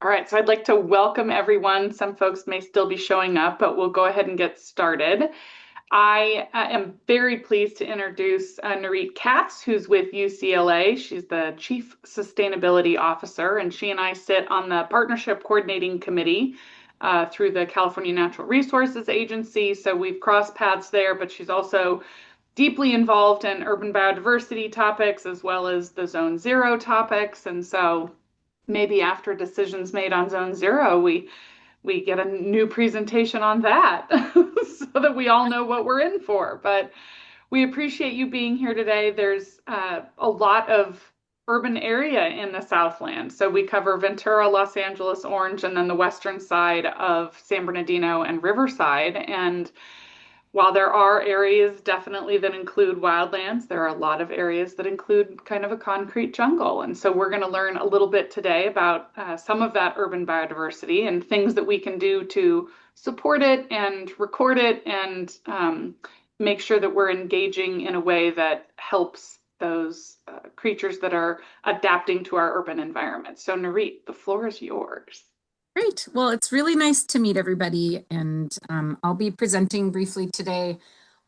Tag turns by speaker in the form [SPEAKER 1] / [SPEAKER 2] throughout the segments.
[SPEAKER 1] All right, so I'd like to welcome everyone. Some folks may still be showing up, but we'll go ahead and get started. I am very pleased to introduce Nurit Katz, who's with UCLA. She's the Chief Sustainability Officer, and she and I sit on the Partnership Coordinating Committee through the California Natural Resources Agency. So we've crossed paths there, but she's also deeply involved in urban biodiversity topics as well as the Zone Zero topics. And so maybe after decisions made on Zone Zero, we get a new presentation on that so that we all know what we're in for. But we appreciate you being here today. There's a lot of urban area in the Southland. So we cover Ventura, Los Angeles, Orange, and then the western side of San Bernardino and Riverside. And while there are areas definitely that include wildlands, there are a lot of areas that include kind of a concrete jungle. And so we're going to learn a little bit today about some of that urban biodiversity and things that we can do to support it and record it and make sure that we're engaging in a way that helps those creatures that are adapting to our urban environment. So Nurit, the floor is yours.
[SPEAKER 2] Great. Well, it's really nice to meet everybody, and I'll be presenting briefly today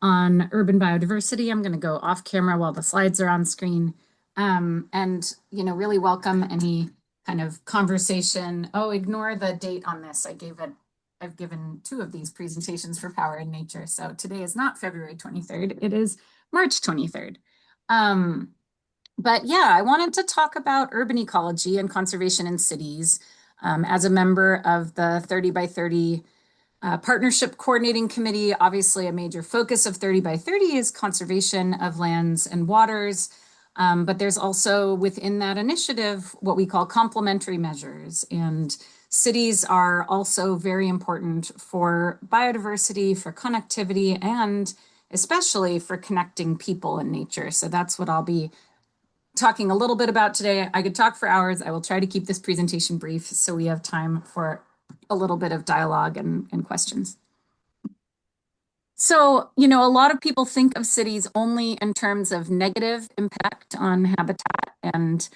[SPEAKER 2] on urban biodiversity. I'm going to go off camera while the slides are on screen, and really welcome any kind of conversation. Oh, ignore the date on this. I've given 2 of these presentations for Power in Nature, so today is not February 23rd. It is March 23rd. But yeah, I wanted to talk about urban ecology and conservation in cities. As a member of the 30 by 30 Partnership Coordinating Committee, obviously a major focus of 30 by 30 is conservation of lands and waters. But there's also within that initiative what we call complementary measures. And cities are also very important for biodiversity, for connectivity, and especially for connecting people and nature. So that's what I'll be talking a little bit about today. I could talk for hours. I will try to keep this presentation brief so we have time for a little bit of dialogue and questions. So, a lot of people think of cities only in terms of negative impact on habitat and,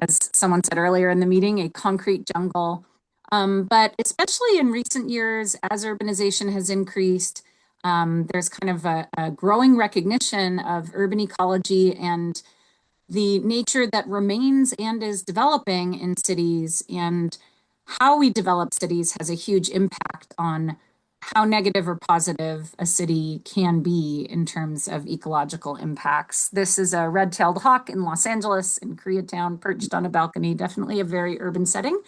[SPEAKER 2] as someone said earlier in the meeting, a concrete jungle. But especially in recent years, as urbanization has increased, there's kind of a growing recognition of urban ecology and the nature that remains and is developing in cities, and how we develop cities has a huge impact on how negative or positive a city can be in terms of ecological impacts. This is a red-tailed hawk in Los Angeles, in Koreatown, perched on a balcony, definitely a very urban setting.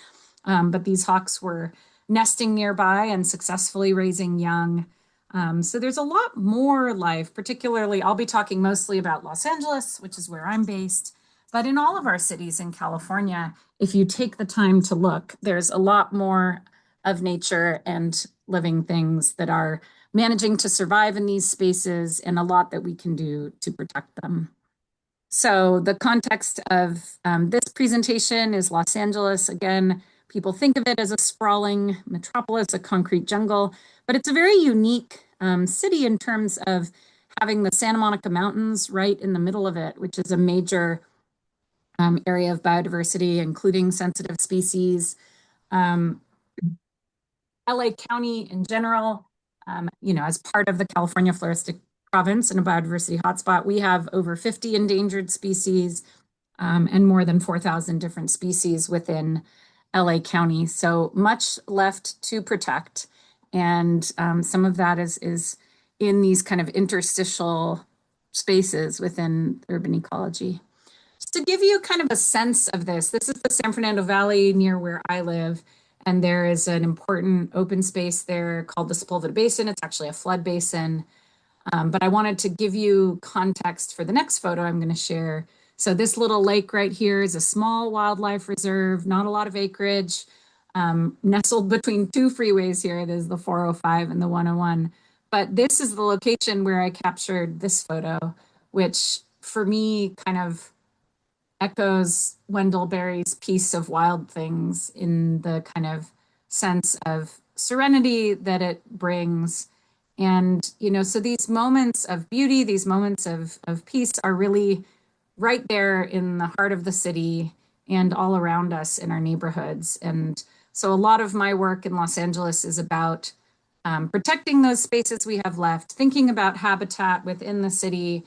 [SPEAKER 2] But these hawks were nesting nearby and successfully raising young. So there's a lot more life, particularly I'll be talking mostly about Los Angeles, which is where I'm based, but in all of our cities in California, if you take the time to look, there's a lot more of nature and living things that are managing to survive in these spaces, and a lot that we can do to protect them. So the context of this presentation is Los Angeles. Again, people think of it as a sprawling metropolis, a concrete jungle, but it's a very unique city in terms of having the Santa Monica Mountains right in the middle of it, which is a major area of biodiversity, including sensitive species. LA County in general, as part of the California Floristic Province and a biodiversity hotspot, we have over 50 endangered species and more than 4,000 different species within LA County. So much left to protect. And some of that is in these kind of interstitial spaces within urban ecology. Just to give you kind of a sense of this is the San Fernando Valley near where I live. And there is an important open space there called the Sepulveda Basin. It's actually a flood basin. But I wanted to give you context for the next photo I'm going to share. So this little lake right here is a small wildlife reserve, not a lot of acreage, nestled between 2 freeways here. There's the 405 and the 101. But this is the location where I captured this photo, which for me kind of echoes Wendell Berry's piece of Wild Things in the kind of sense of serenity that it brings. And, so these moments of beauty, these moments of peace are really right there in the heart of the city. and all around us in our neighborhoods. And so a lot of my work in Los Angeles is about protecting those spaces we have left, thinking about habitat within the city,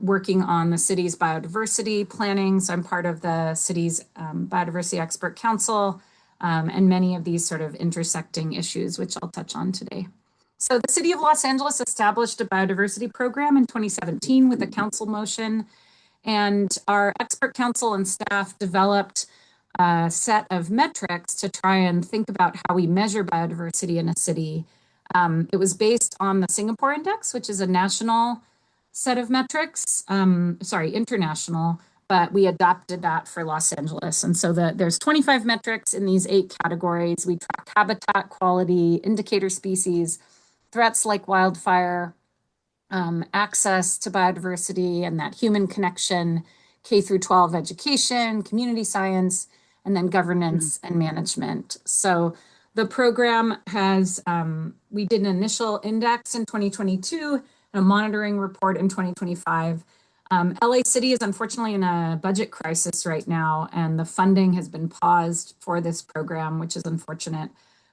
[SPEAKER 2] working on the city's biodiversity planning. So I'm part of the city's biodiversity expert council, and many of these sort of intersecting issues, which I'll touch on today. So the City of Los Angeles established a biodiversity program in 2017 with a council motion, and our expert council and staff developed a set of metrics to try and think about how we measure biodiversity in a city. It was based on the Singapore Index, which is a national set of metrics, international, but we adopted that for Los Angeles. And so there's 25 metrics in these 8 categories. We track habitat quality, indicator species, threats like wildfire, access to biodiversity and that human connection, K through 12 education, community science, and then governance and management. So the program has, we did an initial index in 2022, and a monitoring report in 2025. LA City is unfortunately in a budget crisis right now, and the funding has been paused for this program, which is unfortunate.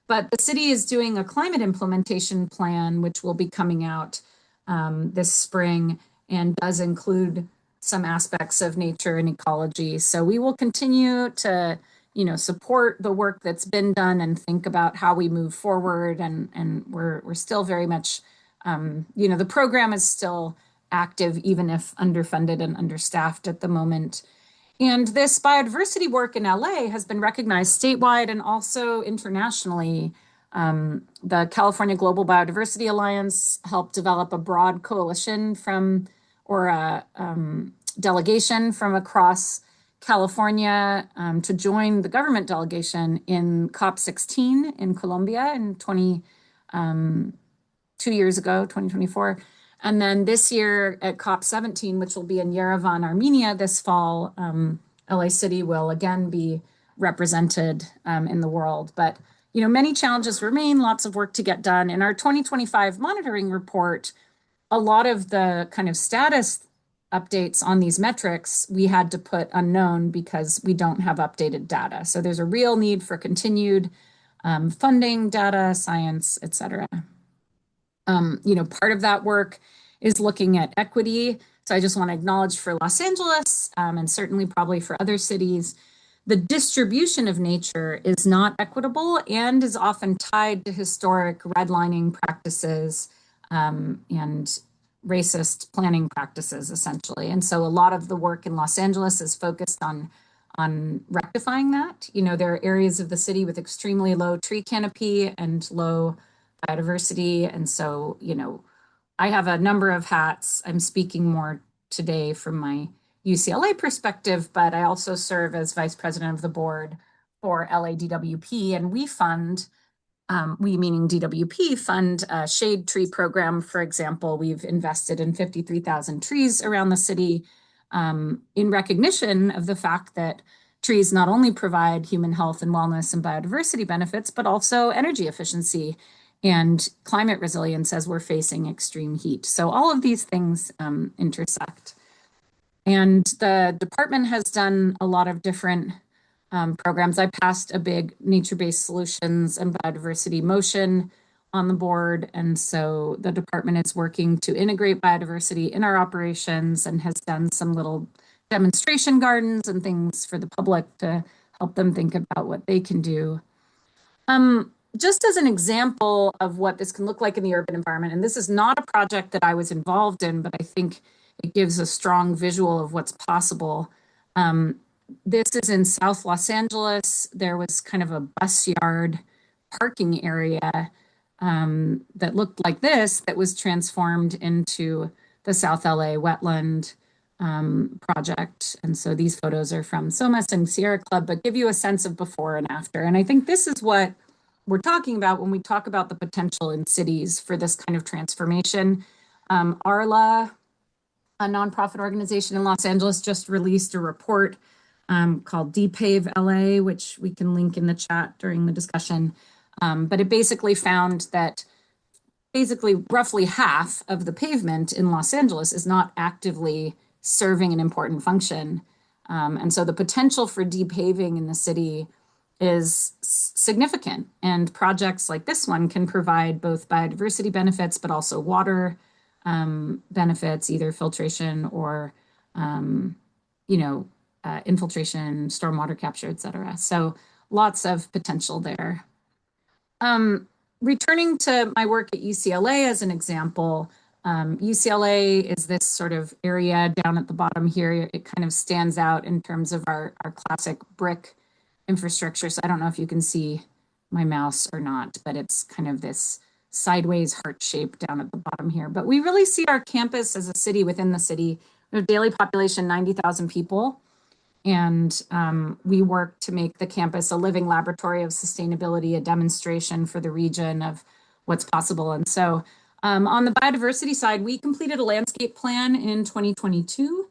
[SPEAKER 2] But the city is doing a climate implementation plan, which will be coming out this spring, and does include some aspects of nature and ecology. So we will continue to, support the work that's been done and think about how we move forward. And we're still very much, the program is still active, even if underfunded and understaffed at the moment. And this biodiversity work in LA has been recognized statewide and also internationally. The California Global Biodiversity Alliance helped develop a broad coalition a delegation from across California to join the government delegation in COP16 in Colombia in 2 years ago, 2024. And then this year at COP17, which will be in Yerevan, Armenia this fall, LA City will again be represented in the world. But many challenges remain, lots of work to get done. In our 2025 monitoring report, a lot of the kind of status updates on these metrics, we had to put unknown because we don't have updated data. So there's a real need for continued funding, data, science, et cetera. Part of that work is looking at equity. So I just want to acknowledge for Los Angeles, and certainly probably for other cities, the distribution of nature is not equitable and is often tied to historic redlining practices and racist planning practices, essentially. And so a lot of the work in Los Angeles is focused on rectifying that. There are areas of the city with extremely low tree canopy and low biodiversity. And so, I have a number of hats. I'm speaking more today from my UCLA perspective, but I also serve as vice president of the board for LADWP, and we fund, we meaning DWP, fund a shade tree program. For example, we've invested in 53,000 trees around the city in recognition of the fact that trees not only provide human health and wellness and biodiversity benefits, but also energy efficiency and climate resilience as we're facing extreme heat. So all of these things intersect. And the department has done a lot of different programs. I passed a big nature-based solutions and biodiversity motion on the board. And so the department is working to integrate biodiversity in our operations and has done some little demonstration gardens and things for the public to help them think about what they can do. Just as an example of what this can look like in the urban environment, and this is not a project that I was involved in, but I think it gives a strong visual of what's possible. This is in South Los Angeles. There was kind of a bus yard parking area that looked like this that was transformed into the South LA wetland project. And so these photos are from SOMAS and Sierra Club, but give you a sense of before and after. And I think this is what we're talking about when we talk about the potential in cities for this kind of transformation. Arla, a nonprofit organization in Los Angeles, just released a report called DPAVE LA, which we can link in the chat during the discussion. But it basically found that roughly half of the pavement in Los Angeles is not actively serving an important function. And so the potential for depaving in the city is significant. And projects like this one can provide both biodiversity benefits, but also water benefits, either filtration or, you know, infiltration, stormwater capture, et cetera. So lots of potential there. Returning to my work at UCLA as an example, UCLA is this sort of area down at the bottom here. It kind of stands out in terms of our classic brick infrastructure. So I don't know if you can see my mouse or not, but it's kind of this sideways heart shape down at the bottom here. But we really see our campus as a city within the city. Our daily population, 90,000 people. And we work to make the campus a living laboratory of sustainability, a demonstration for the region of what's possible. And so on the biodiversity side, we completed a landscape plan in 2022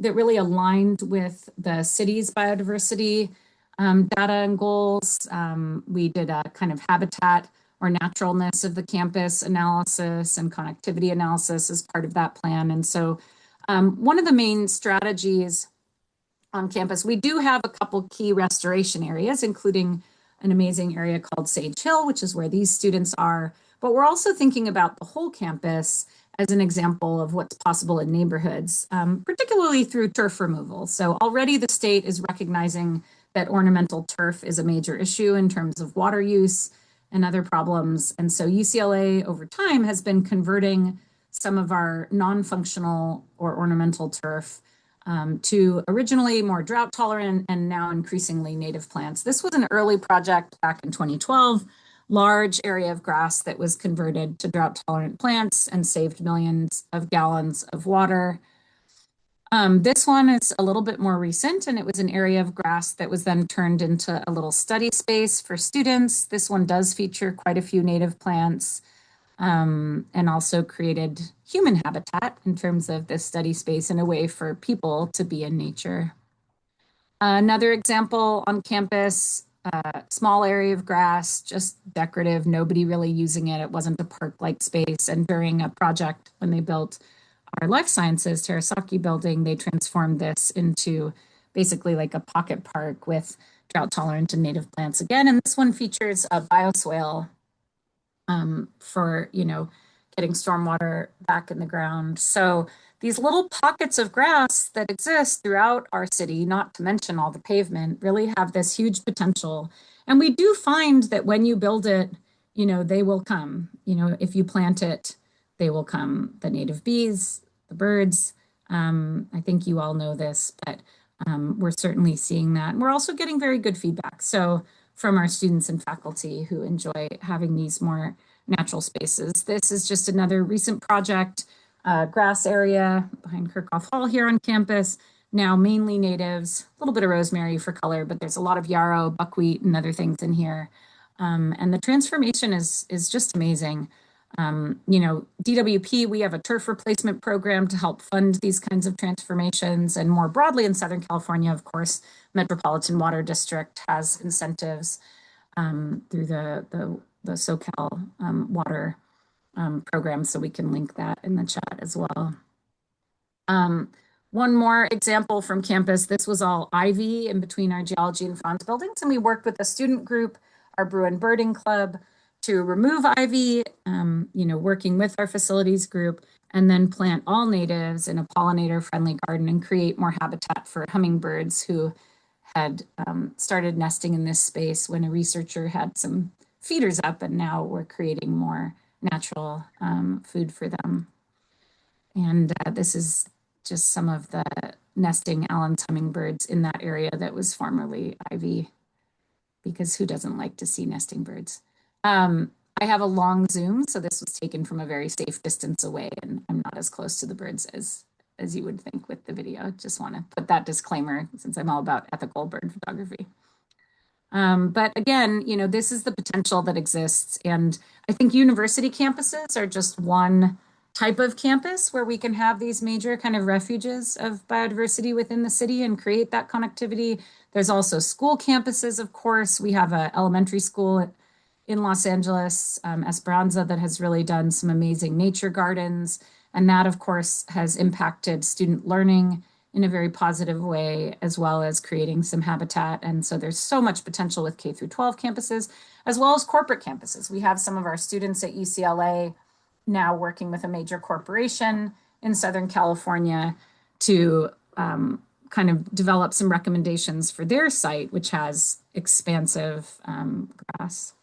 [SPEAKER 2] that really aligned with the city's biodiversity data and goals. We did a kind of habitat or naturalness of the campus analysis and connectivity analysis as part of that plan. And so one of the main strategies on campus, we do have a couple key restoration areas, including an amazing area called Sage Hill, which is where these students are. But we're also thinking about the whole campus as an example of what's possible in neighborhoods, particularly through turf removal. So already the state is recognizing that ornamental turf is a major issue in terms of water use and other problems. And so UCLA over time has been converting some of our non-functional or ornamental turf to originally more drought tolerant and now increasingly native plants. This was an early project back in 2012, large area of grass that was converted to drought tolerant plants and saved millions of gallons of water. This one is a little bit more recent, and it was an area of grass that was then turned into a little study space for students. This one does feature quite a few native plants. And also created human habitat in terms of this study space and a way for people to be in nature. Another example on campus, small area of grass, just decorative, nobody really using it. It wasn't a park-like space. And during a project when they built our life sciences Terasaki building, they transformed this into basically like a pocket park with drought tolerant and native plants again. And this one features a bioswale for, getting stormwater back in the ground. So these little pockets of grass that exist throughout our city, not to mention all the pavement, really have this huge potential. And we do find that when you build it, they will come. If you plant it, they will come. The native bees, the birds. I think you all know this, but we're certainly seeing that. And we're also getting very good feedback. So from our students and faculty who enjoy having these more natural spaces. This is just another recent project, grass area behind Kirchhoff Hall here on campus, now mainly natives, a little bit of rosemary for color, but there's a lot of yarrow, buckwheat, and other things in here. And the transformation is just amazing. DWP, we have a turf replacement program to help fund these kinds of transformations. And more broadly in Southern California, of course, Metropolitan Water District has incentives through the SoCal water program. So we can link that in the chat as well. One more example from campus. This was all ivy in between our geology and fronds buildings. And we worked with a student group, our Bruin Birding Club, to remove ivy, working with our facilities group, and then plant all natives in a pollinator-friendly garden and create more habitat for hummingbirds who had started nesting in this space when a researcher had some feeders up, and now we're creating more natural food for them. And this is just some of the nesting Allen's hummingbirds in that area that was formerly ivy, because who doesn't like to see nesting birds? I have a long zoom, so this was taken from a very safe distance away, and I'm not as close to the birds as you would think with the video. Just want to put that disclaimer since I'm all about ethical bird photography. But again, this is the potential that exists. And I think university campuses are just one type of campus where we can have these major kind of refuges of biodiversity within the city and create that connectivity. There's also school campuses, of course. We have an elementary school in Los Angeles, Esperanza, that has really done some amazing nature gardens. And that, of course, has impacted student learning in a very positive way, as well as creating some habitat. And so there's so much potential with K through 12 campuses, as well as corporate campuses. We have some of our students at UCLA now working with a major corporation in Southern California to kind of develop some recommendations for their site, which has expansive grass.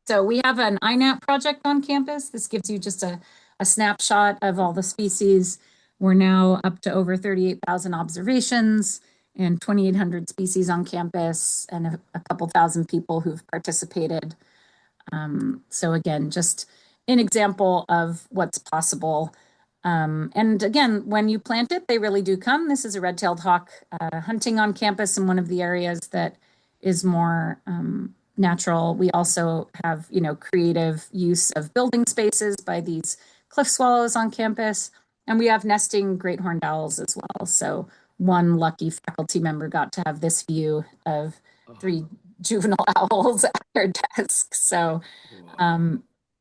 [SPEAKER 2] So we have an INAP project on campus. This gives you just a snapshot of all the species. We're now up to over 38,000 observations and 2,800 species on campus and a couple thousand people who've participated. So again, just an example of what's possible. And again, when you plant it, they really do come. This is a red-tailed hawk hunting on campus in one of the areas that is more natural. We also have, creative use of building spaces by these cliff swallows on campus. And we have nesting great horned owls as well. So one lucky faculty member got to have this view of 3 juvenile owls at their desk. So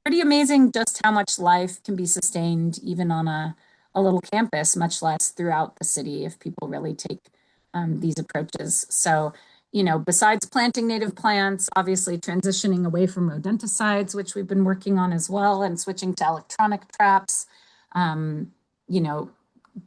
[SPEAKER 2] pretty amazing just how much life can be sustained even on a little campus, much less throughout the city if people really take these approaches. So, besides planting native plants, obviously transitioning away from rodenticides, which we've been working on as well, and switching to electronic traps,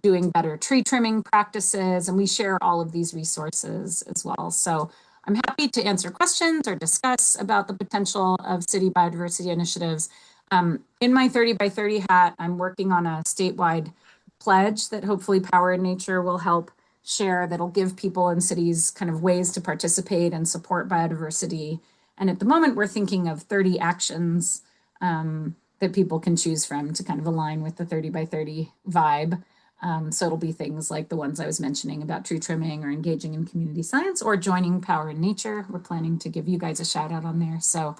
[SPEAKER 2] doing better tree trimming practices, and we share all of these resources as well. So I'm happy to answer questions or discuss about the potential of city biodiversity initiatives. In my 30 by 30 hat, I'm working on a statewide pledge that hopefully Power in Nature will help share, that'll give people in cities kind of ways to participate and support biodiversity. And at the moment, we're thinking of 30 actions that people can choose from to kind of align with the 30 by 30 vibe. So it'll be things like the ones I was mentioning about tree trimming or engaging in community science or joining Power in Nature. We're planning to give you guys a shout out on there. So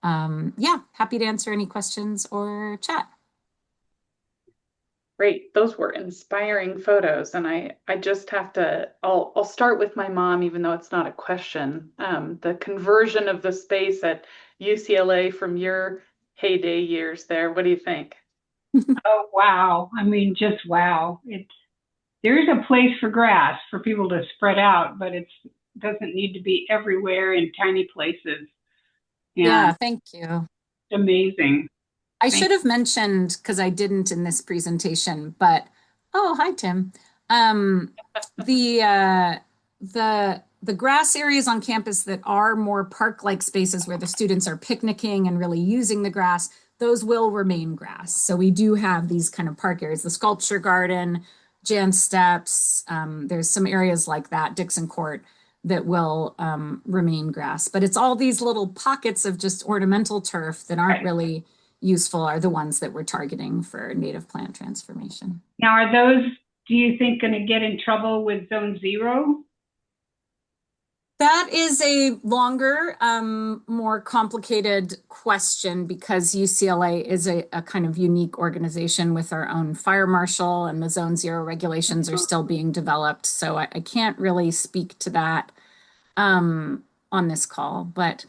[SPEAKER 2] yeah, happy to answer any questions or chat.
[SPEAKER 1] Great. Those were inspiring photos. And I just have to, I'll start with my mom, even though it's not a question. The conversion of the space at UCLA from your heyday years there. What do you think?
[SPEAKER 3] Oh, wow. I mean, just wow. There is a place for grass for people to spread out, but it doesn't need to be everywhere in tiny places.
[SPEAKER 2] Yeah, thank you.
[SPEAKER 3] Amazing.
[SPEAKER 2] I should have mentioned, because I didn't in this presentation, but oh, hi, Tim. The grass areas on campus that are more park-like spaces where the students are picnicking and really using the grass, those will remain grass. So we do have these kind of park areas, the sculpture garden, Jan Steps. There's some areas like that, Dixon Court, that will remain grass. But it's all these little pockets of just ornamental turf that aren't really useful are the ones that we're targeting for native plant transformation.
[SPEAKER 3] Now, are those, do you think, going to get in trouble with Zone 0?
[SPEAKER 2] That is a longer, more complicated question because UCLA is a kind of unique organization with our own fire marshal, and the Zone 0 regulations are still being developed. So I can't really speak to that on this call, but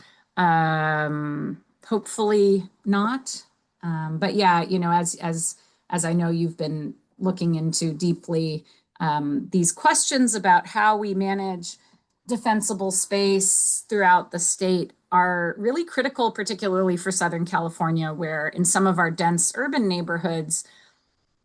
[SPEAKER 2] hopefully not. But yeah, as I know you've been looking into deeply, these questions about how we manage defensible space throughout the state are really critical, particularly for Southern California, where in some of our dense urban neighborhoods,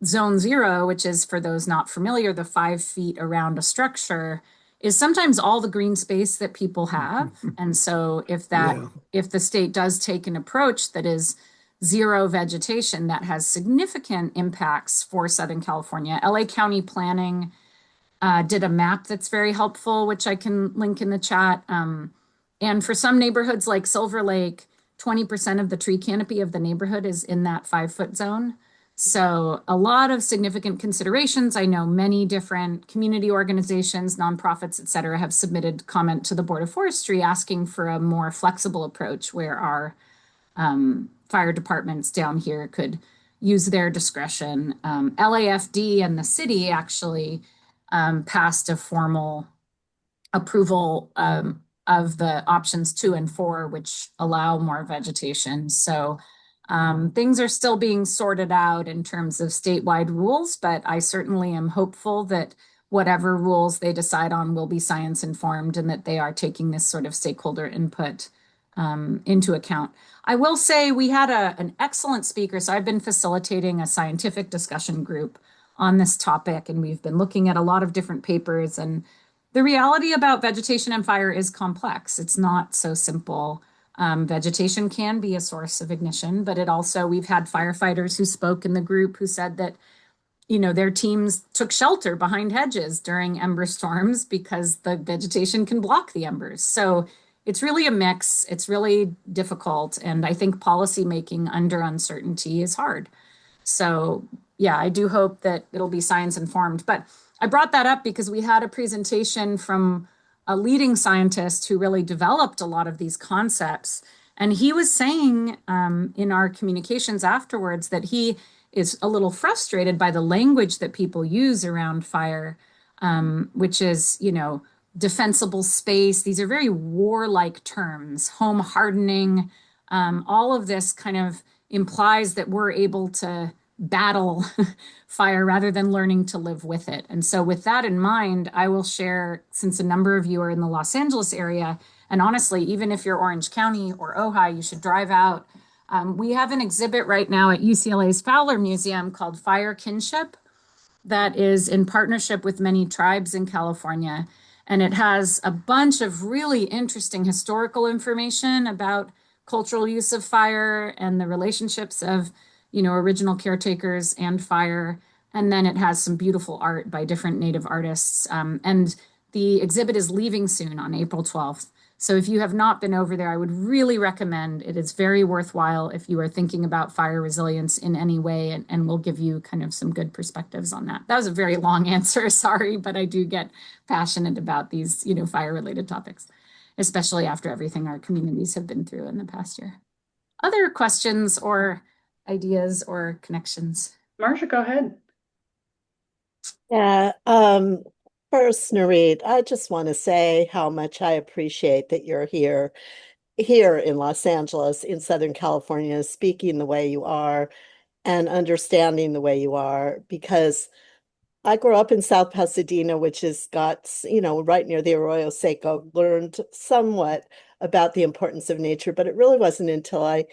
[SPEAKER 2] Zone 0, which is, for those not familiar, the 5 feet around a structure, is sometimes all the green space that people have. And so if the state does take an approach that is zero vegetation, that has significant impacts for Southern California. LA County Planning did a map that's very helpful, which I can link in the chat. And for some neighborhoods like Silver Lake, 20% of the tree canopy of the neighborhood is in that 5-foot zone. So a lot of significant considerations. I know many different community organizations, nonprofits, et cetera, have submitted comment to the Board of Forestry asking for a more flexible approach where our fire departments down here could use their discretion. LAFD and the city actually passed a formal approval of the options 2 and 4, which allow more vegetation. So things are still being sorted out in terms of statewide rules, but I certainly am hopeful that whatever rules they decide on will be science informed and that they are taking this sort of stakeholder input into account. I will say we had an excellent speaker. So I've been facilitating a scientific discussion group on this topic, and we've been looking at a lot of different papers. And the reality about vegetation and fire is complex. It's not so simple. Vegetation can be a source of ignition, but it also, we've had firefighters who spoke in the group who said that, you know, their teams took shelter behind hedges during ember storms because the vegetation can block the embers. So it's really a mix. It's really difficult. And I think policy making under uncertainty is hard. So yeah, I do hope that it'll be science informed. But I brought that up because we had a presentation from a leading scientist who really developed a lot of these concepts. And he was saying in our communications afterwards that he is a little frustrated by the language that people use around fire, which is, you know, defensible space. These are very warlike terms, home hardening. All of this kind of implies that we're able to battle fire rather than learning to live with it. And so with that in mind, I will share, since a number of you are in the Los Angeles area, and honestly, even if you're Orange County or Ojai, you should drive out. We have an exhibit right now at UCLA's Fowler Museum called Fire Kinship that is in partnership with many tribes in California. And it has a bunch of really interesting historical information about cultural use of fire and the relationships of, you know, original caretakers and fire. And then it has some beautiful art by different Native artists. And the exhibit is leaving soon on April 12th. So if you have not been over there, I would really recommend it. Is very worthwhile if you are thinking about fire resilience in any way, and we'll give you kind of some good perspectives on that. That was a very long answer, sorry, but I do get passionate about these, you know, fire related topics, especially after everything our communities have been through in the past year. Other questions or ideas or connections?
[SPEAKER 1] Marcia, go ahead.
[SPEAKER 4] Yeah, first, Nurit, I just want to say how much I appreciate that you're here in Los Angeles, in Southern California, speaking the way you are and understanding the way you are, because I grew up in South Pasadena, which has got, you know, right near the Arroyo Seco, learned somewhat about the importance of nature, but it really wasn't until I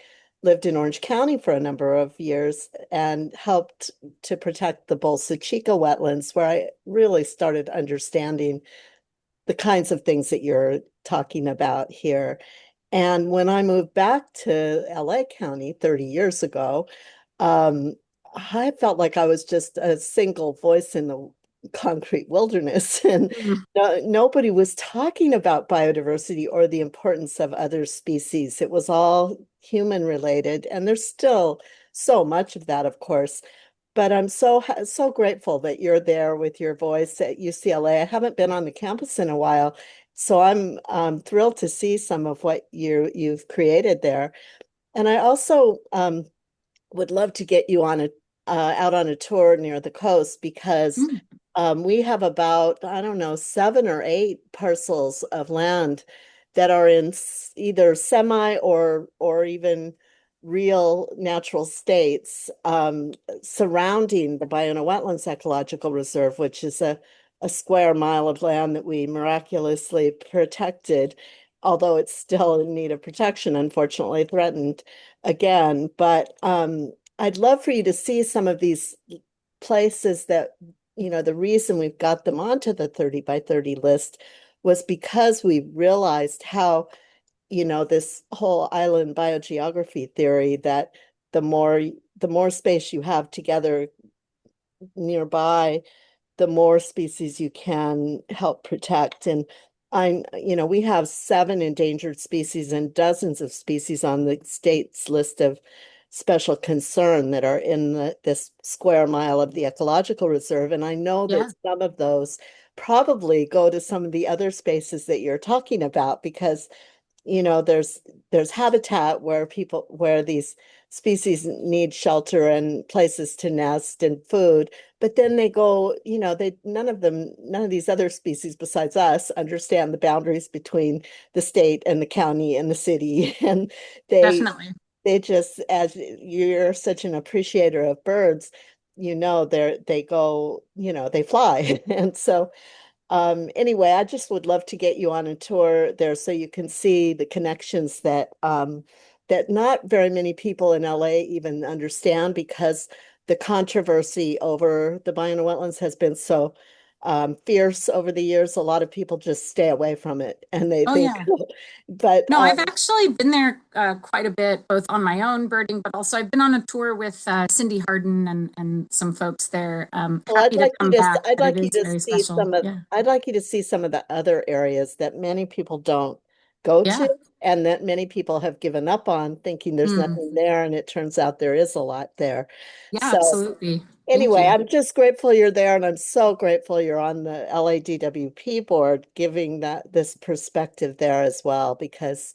[SPEAKER 4] lived in Orange County for a number of years and helped to protect the Bolsa Chica wetlands, where I really started understanding the kinds of things that you're talking about here. And when I moved back to LA County 30 years ago, I felt like I was just a single voice in the concrete wilderness, and nobody was talking about biodiversity or the importance of other species. It was all human related, and there's still so much of that, of course. But I'm so grateful that you're there with your voice at UCLA. I haven't been on the campus in a while, so I'm thrilled to see some of what you've created there. And I also would love to get you on out on a tour near the coast, because we have about, I don't know, 7 or 8 parcels of land that are in either semi or even real natural states surrounding the Ballona Wetlands Ecological Reserve, which is a square mile of land that we miraculously protected, although it's still in need of protection, unfortunately threatened again. But I'd love for you to see some of these places that, you know, the reason we've got them onto the 30 by 30 list was because we realized how, you know, this whole island biogeography theory, that the more space you have together nearby, the more species you can help protect. And you know, we have 7 endangered species and dozens of species on the state's list of special concern that are in this square mile of the ecological reserve. And I know that some of those probably go to some of the other spaces that you're talking about, because, you know, there's habitat where these species need shelter and places to nest and food, but then they go, you know, none of these other species besides us understand the boundaries between the state and the county and the city. And
[SPEAKER 2] Definitely.
[SPEAKER 4] they just, as you're such an appreciator of birds, they go, they fly. And so anyway, I just would love to get you on a tour there so you can see the connections that not very many people in LA even understand, because the controversy over the Biona wetlands has been so fierce over the years. A lot of people just stay away from it, and they
[SPEAKER 2] Oh,
[SPEAKER 4] think,
[SPEAKER 2] yeah.
[SPEAKER 4] but
[SPEAKER 2] No, I've actually been there quite a bit, both on my own birding, but also I've been on a tour with Cindy Harden and some folks there.
[SPEAKER 4] well,
[SPEAKER 2] Happy to come back,
[SPEAKER 4] I'd
[SPEAKER 2] but it
[SPEAKER 4] like you
[SPEAKER 2] is
[SPEAKER 4] to
[SPEAKER 2] very
[SPEAKER 4] see
[SPEAKER 2] special. Yeah.
[SPEAKER 4] I'd like you to see some of the other areas that many people don't go to,
[SPEAKER 2] Yeah.
[SPEAKER 4] and that many people have given up on, thinking there's
[SPEAKER 2] Mm.
[SPEAKER 4] nothing there, and it turns out there is a lot there.
[SPEAKER 2] Yeah,
[SPEAKER 4] So
[SPEAKER 2] absolutely. Thank
[SPEAKER 4] anyway,
[SPEAKER 2] you.
[SPEAKER 4] I'm just grateful you're there, and I'm so grateful you're on the LADWP board, giving this perspective there as well, because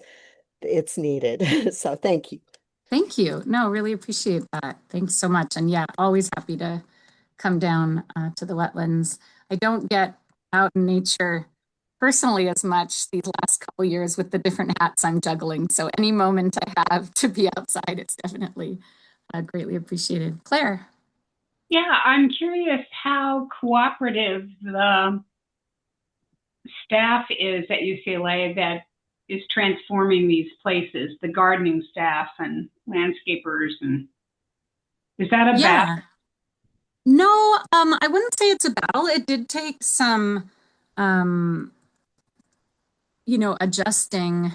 [SPEAKER 4] it's needed. So thank you.
[SPEAKER 2] Thank you. No, really appreciate that. Thanks so much. And yeah, always happy to come down to the wetlands. I don't get out in nature personally as much these last couple years with the different hats I'm juggling. So any moment I have to be outside, it's definitely greatly appreciated. Claire.
[SPEAKER 3] Yeah, I'm curious how cooperative the staff is at UCLA that is transforming these places, the gardening staff and landscapers, and is that a battle?
[SPEAKER 2] Yeah. No, I wouldn't say it's a battle. It did take some, um, adjusting.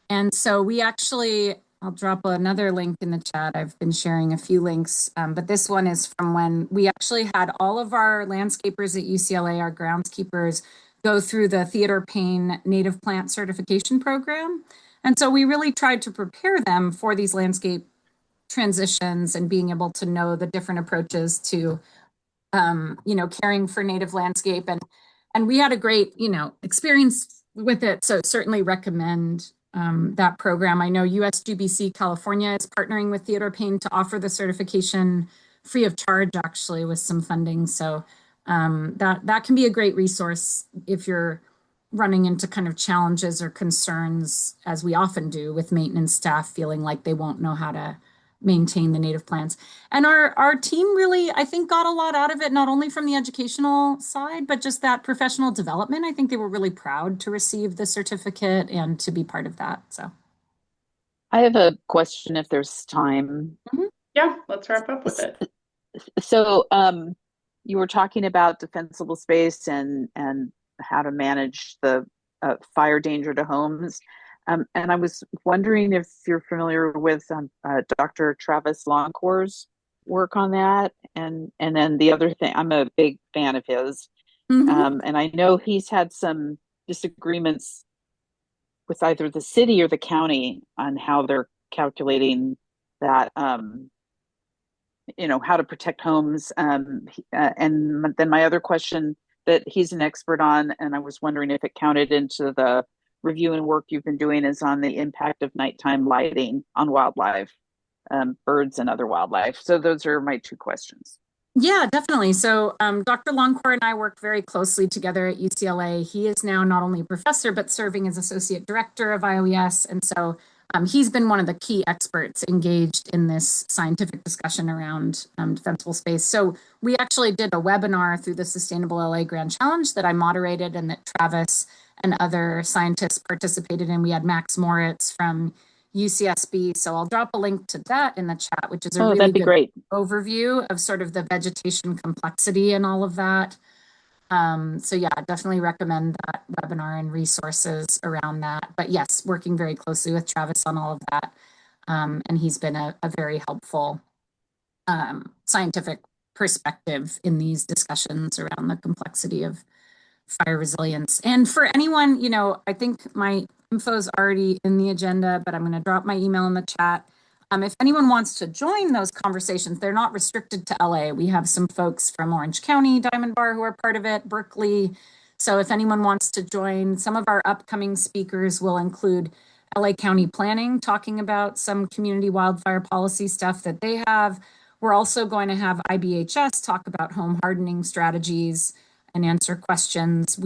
[SPEAKER 2] And so we actually, I'll drop another link in the chat. I've been sharing a few links, but this one is from when we actually had all of our landscapers at UCLA, our groundskeepers, go through the Theodore Payne Native Plant Certification Program. And so we really tried to prepare them for these landscape transitions and being able to know the different approaches to caring for native landscape, and we had a great, experience with it. So certainly recommend that program. I know USGBC California is partnering with Theodore Payne to offer the certification free of charge, actually, with some funding. So that can be a great resource if you're running into kind of challenges or concerns, as we often do with maintenance staff feeling like they won't know how to maintain the native plants. And our team really, I think, got a lot out of it, not only from the educational side, but just that professional development. I think they were really proud to receive the certificate and to be part of that. So
[SPEAKER 5] I have a question if there's time.
[SPEAKER 1] Yeah, let's wrap up with it.
[SPEAKER 5] So, you were talking about defensible space and how to manage the fire danger to homes. And I was wondering if you're familiar with Dr. Travis Longcore's work on that. And then the other thing, I'm a big fan of his. And I know he's had some disagreements with either the city or the county on how they're calculating that, how to protect homes. And then my other question that he's an expert on, and I was wondering if it counted into the review and work you've been doing, is on the impact of nighttime lighting on wildlife, birds and other wildlife. So those are my two questions.
[SPEAKER 2] Yeah, definitely. So Dr. Longcore and I work very closely together at UCLA. He is now not only a professor, but serving as associate director of IOES. And so he's been one of the key experts engaged in this scientific discussion around defensible space. So we actually did a webinar through the Sustainable LA Grand Challenge that I moderated and that Travis and other scientists participated in. We had Max Moritz from UCSB. So I'll drop a link to that in the chat, which is a really
[SPEAKER 5] that'd be
[SPEAKER 2] good
[SPEAKER 5] great
[SPEAKER 2] overview of sort of the vegetation complexity and all of that. So yeah, definitely recommend that webinar and resources around that. But yes, working very closely with Travis on all of that. And he's been a very helpful scientific perspective in these discussions around the complexity of fire resilience. And for anyone, I think my info is already in the agenda, but I'm going to drop my email in the chat. If anyone wants to join those conversations, they're not restricted to LA. We have some folks from Orange County, Diamond Bar, who are part of it, Berkeley. So if anyone wants to join, some of our upcoming speakers will include LA County Planning, talking about some community wildfire policy stuff that they have. We're also going to have IBHS talk about home hardening strategies and answer questions.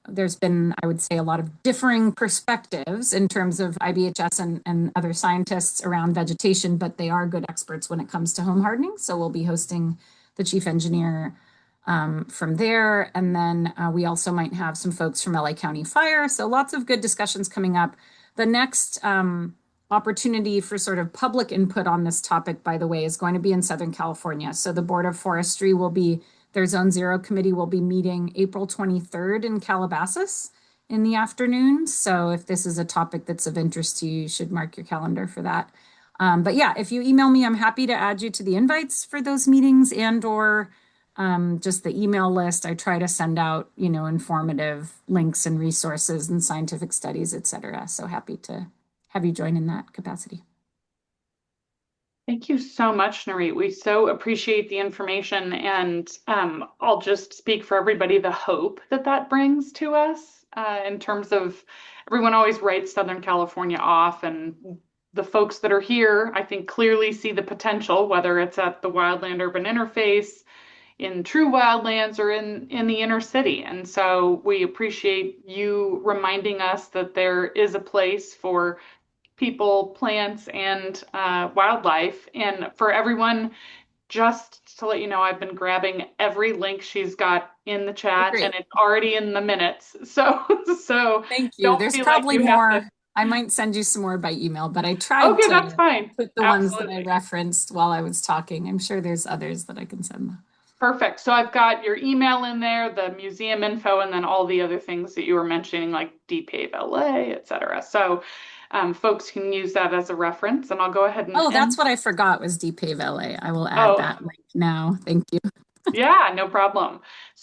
[SPEAKER 2] There's been, I would say, a lot of differing perspectives in terms of IBHS and other scientists around vegetation, but they are good experts when it comes to home hardening. So we'll be hosting the chief engineer from there. And then we also might have some folks from LA County Fire. So lots of good discussions coming up. The next opportunity for sort of public input on this topic, by the way, is going to be in Southern California. So the Board of Forestry will be, their Zone Zero committee will be meeting April 23rd in Calabasas in the afternoon. So if this is a topic that's of interest to you, you should mark your calendar for that. But yeah, if you email me, I'm happy to add you to the invites for those meetings and or just the email list. I try to send out, informative links and resources and scientific studies, et cetera. So happy to have you join in that capacity.
[SPEAKER 1] Thank you so much, Nurit. We so appreciate the information, and I'll just speak for everybody the hope that brings to us in terms of everyone always writes Southern California off, and the folks that are here, I think, clearly see the potential, whether it's at the wildland-urban interface, in true wildlands, or in the inner city. And so we appreciate you reminding us that there is a place for people, plants, and wildlife. And for everyone, just to let you know, I've been grabbing every link she's got in the chat, and it's already in the minutes. So
[SPEAKER 2] thank you.
[SPEAKER 1] Don't
[SPEAKER 2] There's
[SPEAKER 1] feel
[SPEAKER 2] probably
[SPEAKER 1] like you
[SPEAKER 2] more.
[SPEAKER 1] have to...
[SPEAKER 2] I might send you some more by email, but I tried
[SPEAKER 1] Okay,
[SPEAKER 2] to
[SPEAKER 1] that's fine.
[SPEAKER 2] put the
[SPEAKER 1] Absolutely.
[SPEAKER 2] ones that I referenced while I was talking. I'm sure there's others that I can send.
[SPEAKER 1] Perfect. So I've got your email in there, the museum info, and then all the other things that you were mentioning, like DPAVE LA, et cetera. So folks can use that as a reference, and I'll go ahead and
[SPEAKER 2] Oh, that's what I forgot was DPAVE LA. I will add
[SPEAKER 1] Oh,
[SPEAKER 2] that link now. Thank you.
[SPEAKER 1] yeah, no problem.